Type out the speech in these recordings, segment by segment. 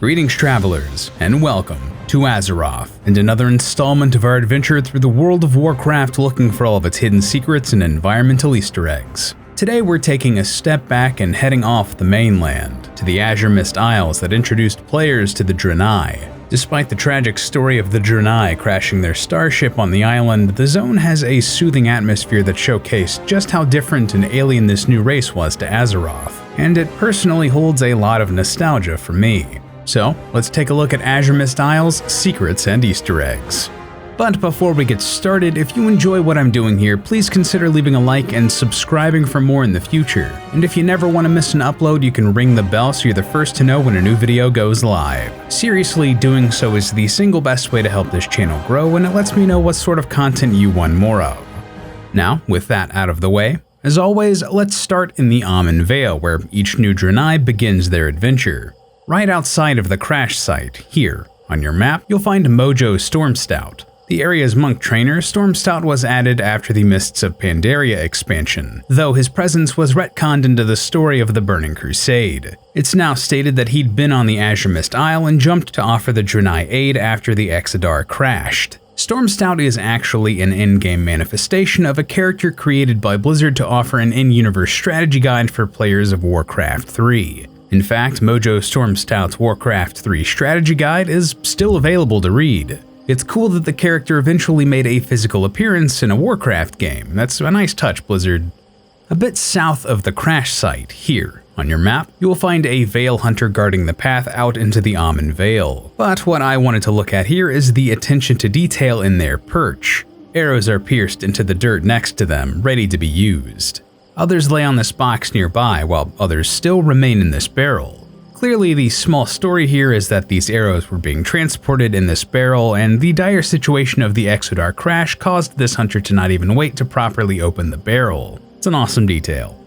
Greetings travelers, and welcome to Azeroth, and another installment of our adventure through the World of Warcraft looking for all of its hidden secrets and environmental Easter eggs. Today we're taking a step back and heading off the mainland, to the Azuremyst Isles that introduced players to the Draenei. Despite the tragic story of the Draenei crashing their starship on the island, the zone has a soothing atmosphere that showcased just how different and alien this new race was to Azeroth, and it personally holds a lot of nostalgia for me. So, let's take a look at Azuremyst Isle's secrets and Easter eggs. But before we get started, if you enjoy what I'm doing here, please consider leaving a like and subscribing for more in the future. And if you never want to miss an upload, you can ring the bell so you're the first to know when a new video goes live. Seriously, doing so is the single best way to help this channel grow, and it lets me know what sort of content you want more of. Now, with that out of the way, as always, let's start in the Ammen Vale, where each new Draenei begins their adventure. Right outside of the crash site, here, on your map, you'll find Mojo Stormstout. The area's monk trainer, Stormstout was added after the Mists of Pandaria expansion, though his presence was retconned into the story of the Burning Crusade. It's now stated that he'd been on the Azuremyst Isle and jumped to offer the Draenei aid after the Exodar crashed. Stormstout is actually an in-game manifestation of a character created by Blizzard to offer an in-universe strategy guide for players of Warcraft 3. In fact, Mojo Stormstout's Warcraft 3 strategy guide is still available to read. It's cool that the character eventually made a physical appearance in a Warcraft game. That's a nice touch, Blizzard. A bit south of the crash site, here, on your map, you will find a Vale Hunter guarding the path out into the Ammen Vale. But what I wanted to look at here is the attention to detail in their perch. Arrows are pierced into the dirt next to them, ready to be used. Others lay on this box nearby, while others still remain in this barrel. Clearly, the small story here is that these arrows were being transported in this barrel, and the dire situation of the Exodar crash caused this hunter to not even wait to properly open the barrel. It's an awesome detail.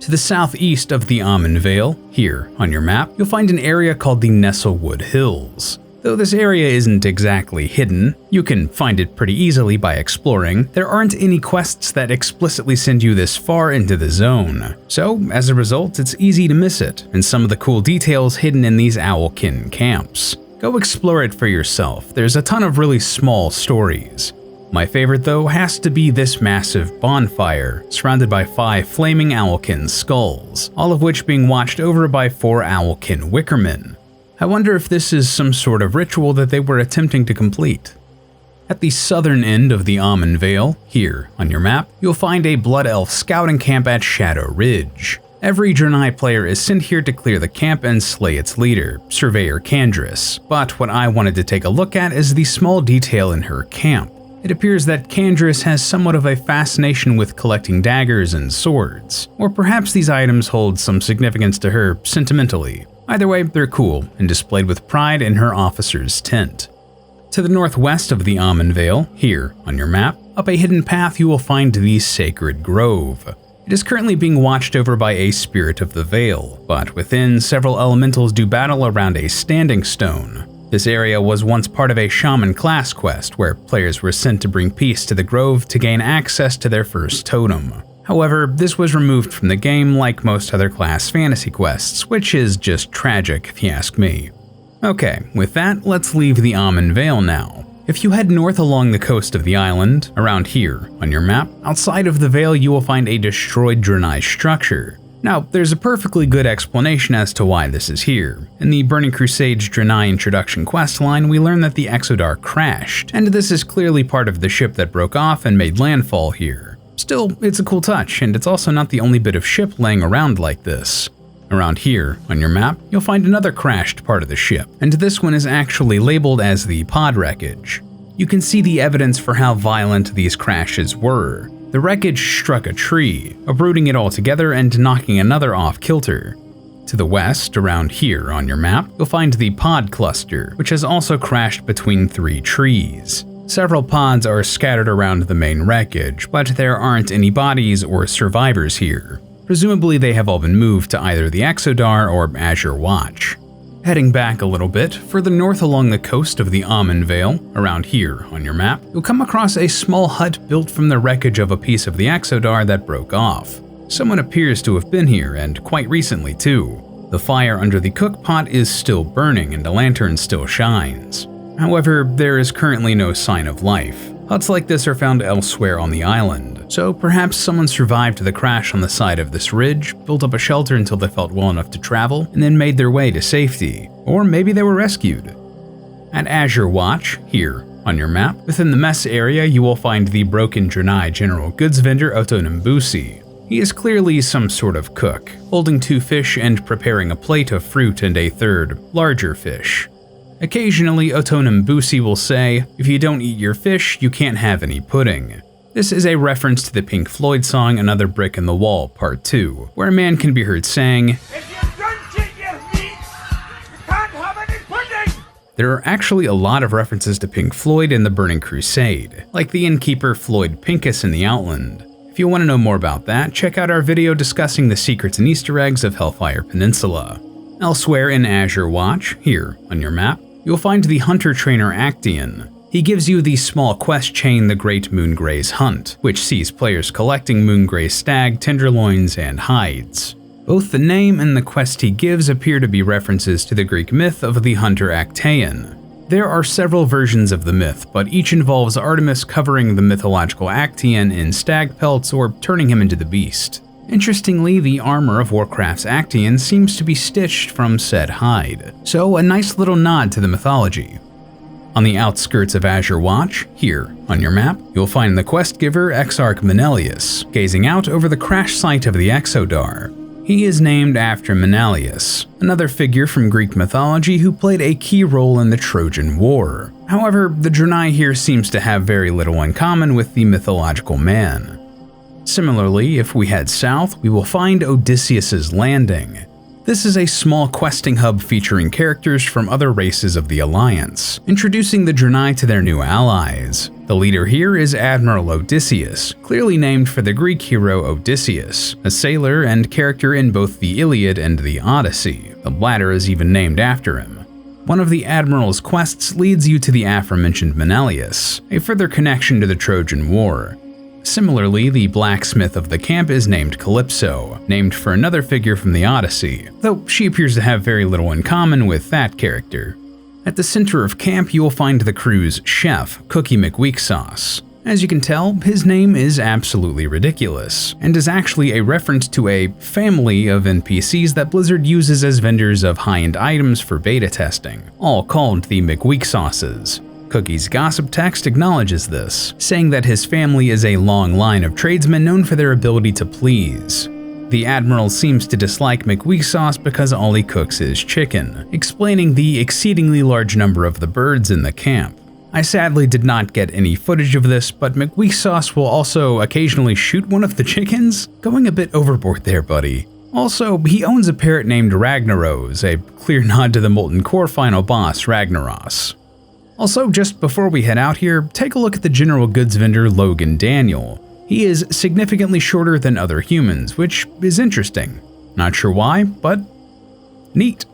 To the southeast of the Ammen Vale, here on your map, you'll find an area called the Nestlewood Hills. Though this area isn't exactly hidden, you can find it pretty easily by exploring, there aren't any quests that explicitly send you this far into the zone. So, as a result, it's easy to miss it, and some of the cool details hidden in these Owlkin camps. Go explore it for yourself, there's a ton of really small stories. My favorite though has to be this massive bonfire, surrounded by 5 flaming Owlkin skulls, all of which being watched over by 4 Owlkin Wickermen. I wonder if this is some sort of ritual that they were attempting to complete. At the southern end of the Ammen Vale, here on your map, you'll find a Blood Elf scouting camp at Shadow Ridge. Every Draenei player is sent here to clear the camp and slay its leader, Surveyor Kandris, but what I wanted to take a look at is the small detail in her camp. It appears that Kandris has somewhat of a fascination with collecting daggers and swords, or perhaps these items hold some significance to her sentimentally. Either way, they're cool and displayed with pride in her officer's tent. To the northwest of the Ammen Vale, here on your map, up a hidden path you will find the Sacred Grove. It is currently being watched over by a Spirit of the Vale, but within, several elementals do battle around a standing stone. This area was once part of a Shaman class quest where players were sent to bring peace to the grove to gain access to their first totem. However, this was removed from the game like most other class fantasy quests, which is just tragic if you ask me. Okay, with that, let's leave the Ammen Vale now. If you head north along the coast of the island, around here on your map, outside of the Vale you will find a destroyed Draenei structure. Now, there's a perfectly good explanation as to why this is here. In the Burning Crusade's Draenei introduction questline, we learn that the Exodar crashed, and this is clearly part of the ship that broke off and made landfall here. Still, it's a cool touch, and it's also not the only bit of ship laying around like this. Around here, on your map, you'll find another crashed part of the ship, and this one is actually labeled as the pod wreckage. You can see the evidence for how violent these crashes were. The wreckage struck a tree, uprooting it altogether and knocking another off kilter. To the west, around here on your map, you'll find the pod cluster, which has also crashed between 3 trees. Several pods are scattered around the main wreckage, but there aren't any bodies or survivors here. Presumably they have all been moved to either the Exodar or Azure Watch. Heading back a little bit, further north along the coast of the Ammen Vale, around here on your map, you'll come across a small hut built from the wreckage of a piece of the Exodar that broke off. Someone appears to have been here, and quite recently too. The fire under the cookpot is still burning and the lantern still shines. However, there is currently no sign of life. Huts like this are found elsewhere on the island, so perhaps someone survived the crash on the side of this ridge, built up a shelter until they felt well enough to travel, and then made their way to safety. Or maybe they were rescued. At Azure Watch, here on your map, within the mess area you will find the broken Draenei general goods vendor Otonembusi. He is clearly some sort of cook, holding 2 fish and preparing a plate of fruit and a third, larger fish. Occasionally, Otonembusi will say, "If you don't eat your fish, you can't have any pudding." This is a reference to the Pink Floyd song Another Brick in the Wall, Part 2, where a man can be heard saying, "If you don't eat your meat, you can't have any pudding." There are actually a lot of references to Pink Floyd in the Burning Crusade, like the innkeeper Floyd Pincus in the Outland. If you want to know more about that, check out our video discussing the secrets and Easter eggs of Hellfire Peninsula. Elsewhere in Azure Watch, here on your map, you'll find the hunter trainer Actian. He gives you the small quest chain The Great Moongray's Hunt, which sees players collecting Moongray's stag, tenderloins, and hides. Both the name and the quest he gives appear to be references to the Greek myth of the hunter Actaeon. There are several versions of the myth, but each involves Artemis covering the mythological Actaeon in stag pelts or turning him into the beast. Interestingly, the armor of Warcraft's Actaeon seems to be stitched from said hide, so a nice little nod to the mythology. On the outskirts of Azure Watch, here on your map, you'll find the quest giver Exarch Menelaus, gazing out over the crash site of the Exodar. He is named after Menelaus, another figure from Greek mythology who played a key role in the Trojan War. However, the Draenei here seems to have very little in common with the mythological man. Similarly, if we head south, we will find Odysseus's Landing. This is a small questing hub featuring characters from other races of the Alliance, introducing the Draenei to their new allies. The leader here is Admiral Odysseus, clearly named for the Greek hero Odysseus, a sailor and character in both the Iliad and the Odyssey. The latter is even named after him. One of the Admiral's quests leads you to the aforementioned Menelaus, a further connection to the Trojan War. Similarly, the blacksmith of the camp is named Calypso, named for another figure from the Odyssey, though she appears to have very little in common with that character. At the center of camp, you will find the crew's chef, Cookie McWeaksauce. As you can tell, his name is absolutely ridiculous, and is actually a reference to a family of NPCs that Blizzard uses as vendors of high-end items for beta testing, all called the McWeaksauces. Cookie's gossip text acknowledges this, saying that his family is a long line of tradesmen known for their ability to please. The Admiral seems to dislike McWeaksauce because all he cooks is chicken, explaining the exceedingly large number of the birds in the camp. I sadly did not get any footage of this, but McWeaksauce will also occasionally shoot one of the chickens? Going a bit overboard there, buddy. Also, he owns a parrot named Ragnaros, a clear nod to the Molten Core final boss, Ragnaros. Also, just before we head out here, take a look at the general goods vendor Logan Daniel. He is significantly shorter than other humans, which is interesting. Not sure why, but neat.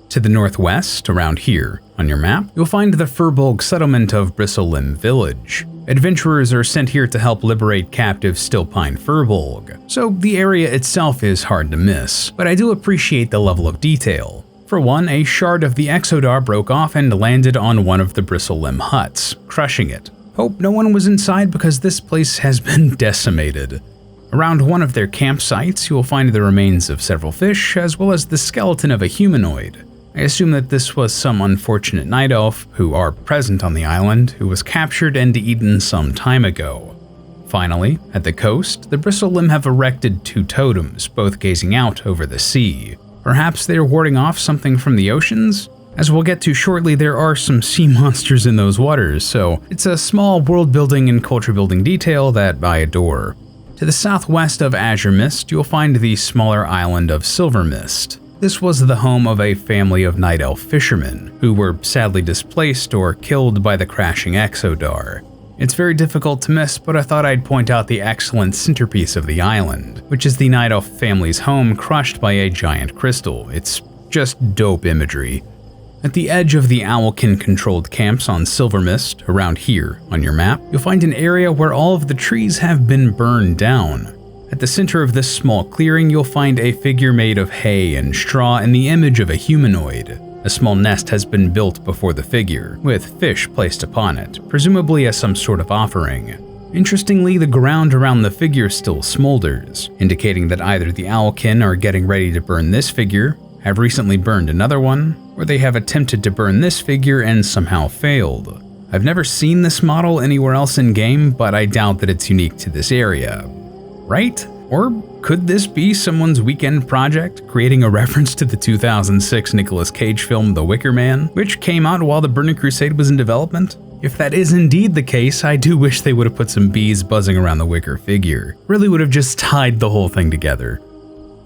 To the northwest, around here on your map, you'll find the Furbolg settlement of Bristlelimb Village. Adventurers are sent here to help liberate captive Stillpine Furbolg, so the area itself is hard to miss, but I do appreciate the level of detail. For one, a shard of the Exodar broke off and landed on one of the Bristlelimb huts, crushing it. Hope no one was inside because this place has been decimated. Around one of their campsites, you will find the remains of several fish, as well as the skeleton of a humanoid. I assume that this was some unfortunate night elf, who are present on the island, who was captured and eaten some time ago. Finally, at the coast, the Bristlelimb have erected 2 totems, both gazing out over the sea. Perhaps they are warding off something from the oceans? As we'll get to shortly, there are some sea monsters in those waters, so it's a small world-building and culture-building detail that I adore. To the southwest of Azuremyst, you'll find the smaller island of Silvermyst. This was the home of a family of night elf fishermen, who were sadly displaced or killed by the crashing Exodar. It's very difficult to miss, but I thought I'd point out the excellent centerpiece of the island, which is the night elf family's home crushed by a giant crystal. It's just dope imagery. At the edge of the Owlkin-controlled camps on Silvermyst, around here on your map, you'll find an area where all of the trees have been burned down. At the center of this small clearing, you'll find a figure made of hay and straw in the image of a humanoid. A small nest has been built before the figure, with fish placed upon it, presumably as some sort of offering. Interestingly, the ground around the figure still smolders, indicating that either the Owlkin are getting ready to burn this figure, have recently burned another one, or they have attempted to burn this figure and somehow failed. I've never seen this model anywhere else in-game, but I doubt that it's unique to this area. Right? Or could this be someone's weekend project, creating a reference to the 2006 Nicolas Cage film The Wicker Man, which came out while the Burning Crusade was in development? If that is indeed the case, I do wish they would have put some bees buzzing around the wicker figure. Really would have just tied the whole thing together.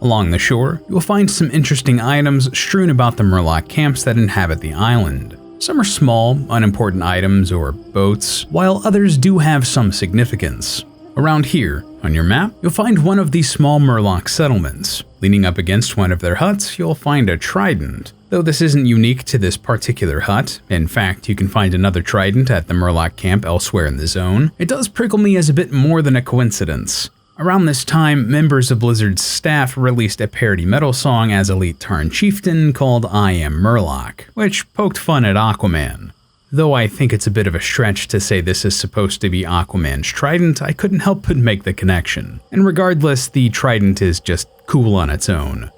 Along the shore, you'll find some interesting items strewn about the Murloc camps that inhabit the island. Some are small, unimportant items or boats, while others do have some significance. Around here, on your map, you'll find one of these small Murloc settlements. Leaning up against one of their huts, you'll find a trident. Though this isn't unique to this particular hut, in fact, you can find another trident at the Murloc camp elsewhere in the zone, it does prickle me as a bit more than a coincidence. Around this time, members of Blizzard's staff released a parody metal song as Elite Tarn Chieftain called I Am Murloc, which poked fun at Aquaman. Though I think it's a bit of a stretch to say this is supposed to be Aquaman's trident, I couldn't help but make the connection. And regardless, the trident is just cool on its own.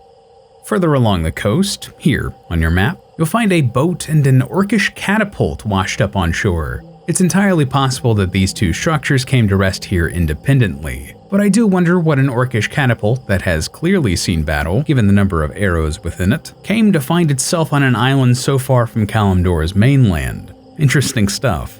Further along the coast, here on your map, you'll find a boat and an orcish catapult washed up on shore. It's entirely possible that these two structures came to rest here independently, but I do wonder what an orcish catapult that has clearly seen battle, given the number of arrows within it, came to find itself on an island so far from Kalimdor's mainland. Interesting stuff.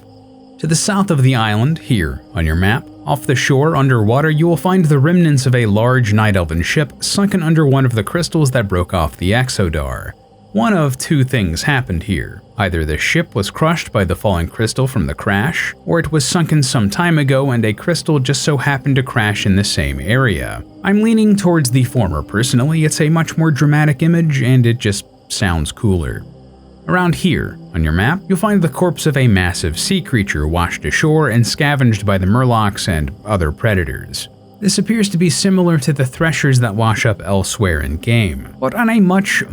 To the south of the island, here on your map, off the shore underwater, you will find the remnants of a large Night Elven ship sunken under one of the crystals that broke off the Exodar. One of two things happened here. Either the ship was crushed by the falling crystal from the crash, or it was sunken some time ago and a crystal just so happened to crash in the same area. I'm leaning towards the former personally. It's a much more dramatic image and it just sounds cooler. Around here, on your map, you'll find the corpse of a massive sea creature washed ashore and scavenged by the Murlocs and other predators. This appears to be similar to the threshers that wash up elsewhere in-game, but on a much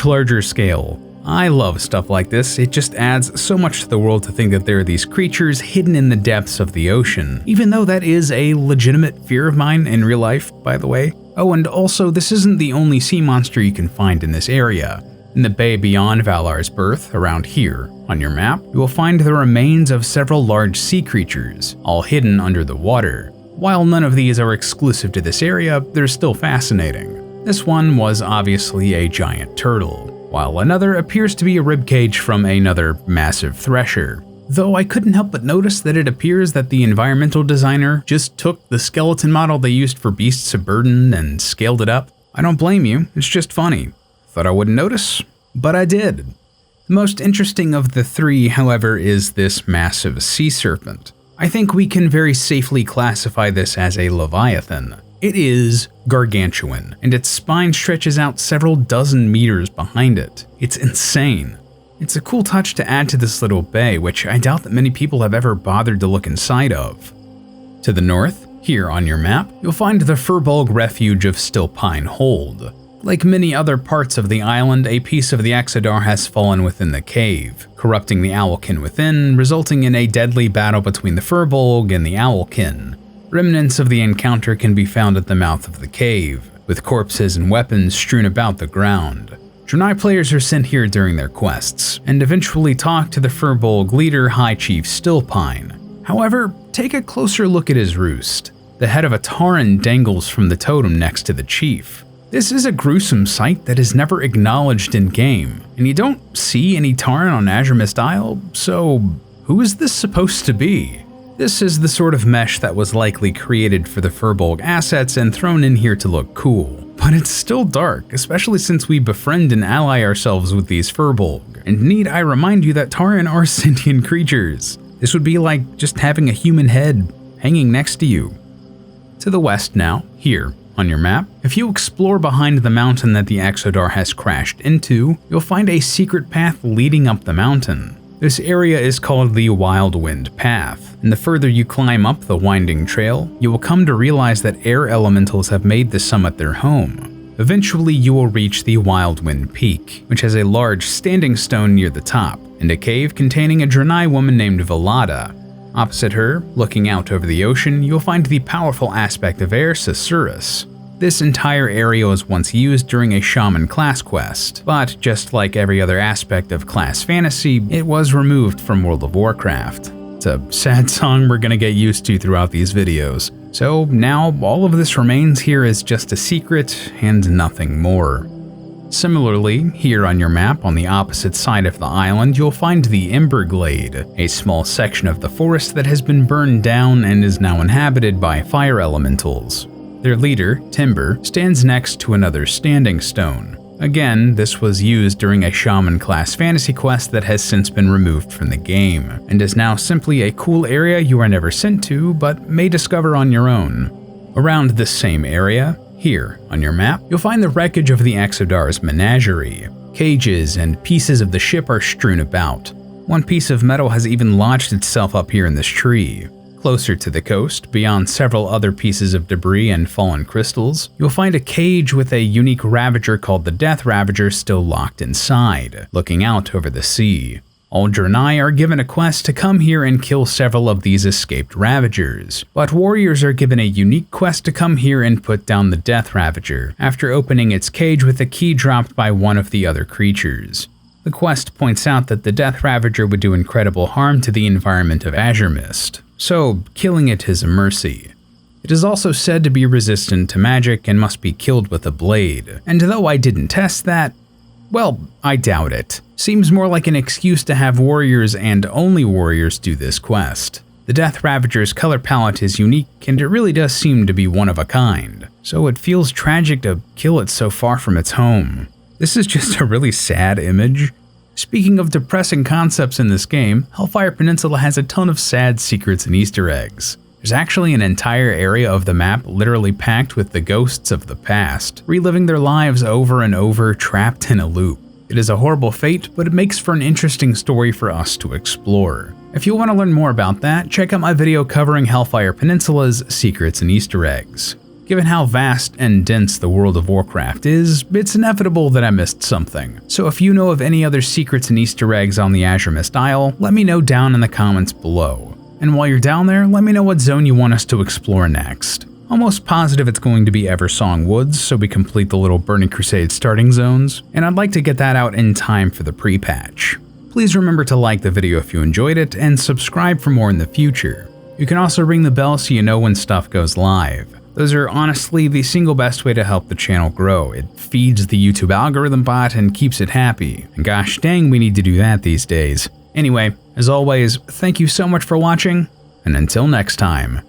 larger scale. I love stuff like this. It just adds so much to the world to think that there are these creatures hidden in the depths of the ocean, even though that is a legitimate fear of mine in real life, by the way. Oh, and also, this isn't the only sea monster you can find in this area. In the bay beyond Valar's Birth, around here, on your map, you will find the remains of several large sea creatures, all hidden under the water. While none of these are exclusive to this area, they're still fascinating. This one was obviously a giant turtle, while another appears to be a ribcage from another massive thresher. Though I couldn't help but notice that it appears that the environmental designer just took the skeleton model they used for Beasts of Burden and scaled it up. I don't blame you, it's just funny. Thought I wouldn't notice, but I did. The most interesting of the three, however, is this massive sea serpent. I think we can very safely classify this as a leviathan. It is gargantuan, and its spine stretches out several dozen meters behind it. It's insane. It's a cool touch to add to this little bay, which I doubt that many people have ever bothered to look inside of. To the north, here on your map, you'll find the Furbolg refuge of Stillpine Hold. Like many other parts of the island, a piece of the Exodar has fallen within the cave, corrupting the Owlkin within, resulting in a deadly battle between the Furbolg and the Owlkin. Remnants of the encounter can be found at the mouth of the cave, with corpses and weapons strewn about the ground. Draenei players are sent here during their quests, and eventually talk to the Furbolg leader High Chief Stillpine. However, take a closer look at his roost. The head of a Tauren dangles from the totem next to the chief. This is a gruesome sight that is never acknowledged in-game, and you don't see any Tauren on Azuremyst Isle, so who is this supposed to be? This is the sort of mesh that was likely created for the Furbolg assets and thrown in here to look cool. But it's still dark, especially since we befriend and ally ourselves with these Furbolg. And need I remind you that Tauren are sentient creatures. This would be like just having a human head hanging next to you. To the west now, here on your map, if you explore behind the mountain that the Exodar has crashed into, you'll find a secret path leading up the mountain. This area is called the Wildwind Path, and the further you climb up the winding trail, you will come to realize that air elementals have made the summit their home. Eventually, you will reach the Wildwind Peak, which has a large standing stone near the top, and a cave containing a Draenei woman named Velada. Opposite her, looking out over the ocean, you'll find the powerful aspect of air, Azuremyst. This entire area was once used during a shaman class quest, but just like every other aspect of class fantasy, it was removed from World of Warcraft. It's a sad song we're gonna get used to throughout these videos. So now all of this remains here as just a secret and nothing more. Similarly, here on your map on the opposite side of the island, you'll find the Ember Glade, a small section of the forest that has been burned down and is now inhabited by fire elementals. Their leader, Timber, stands next to another standing stone. Again, this was used during a shaman class fantasy quest that has since been removed from the game, and is now simply a cool area you are never sent to, but may discover on your own. Around this same area, here on your map, you'll find the wreckage of the Exodar's menagerie. Cages and pieces of the ship are strewn about. One piece of metal has even lodged itself up here in this tree. Closer to the coast, beyond several other pieces of debris and fallen crystals, you'll find a cage with a unique ravager called the Death Ravager still locked inside, looking out over the sea. All Draenei are given a quest to come here and kill several of these escaped ravagers, but warriors are given a unique quest to come here and put down the Death Ravager, after opening its cage with a key dropped by one of the other creatures. The quest points out that the Death Ravager would do incredible harm to the environment of Azuremyst, so killing it is a mercy. It is also said to be resistant to magic and must be killed with a blade, and though I didn't test that, well, I doubt it. Seems more like an excuse to have warriors and only warriors do this quest. The Death Ravager's color palette is unique and it really does seem to be one of a kind, so it feels tragic to kill it so far from its home. This is just a really sad image. Speaking of depressing concepts in this game, Hellfire Peninsula has a ton of sad secrets and Easter eggs. There's actually an entire area of the map literally packed with the ghosts of the past, reliving their lives over and over, trapped in a loop. It is a horrible fate, but it makes for an interesting story for us to explore. If you want to learn more about that, check out my video covering Hellfire Peninsula's secrets and Easter eggs. Given how vast and dense the World of Warcraft is, it's inevitable that I missed something. So if you know of any other secrets and Easter eggs on the Azuremyst Isle, let me know down in the comments below. And while you're down there, let me know what zone you want us to explore next. Almost positive it's going to be Eversong Woods, so we complete the little Burning Crusade starting zones, and I'd like to get that out in time for the pre-patch. Please remember to like the video if you enjoyed it, and subscribe for more in the future. You can also ring the bell so you know when stuff goes live. Those are honestly the single best way to help the channel grow. It feeds the YouTube algorithm bot and keeps it happy. And gosh dang, we need to do that these days. Anyway, as always, thank you so much for watching, and until next time.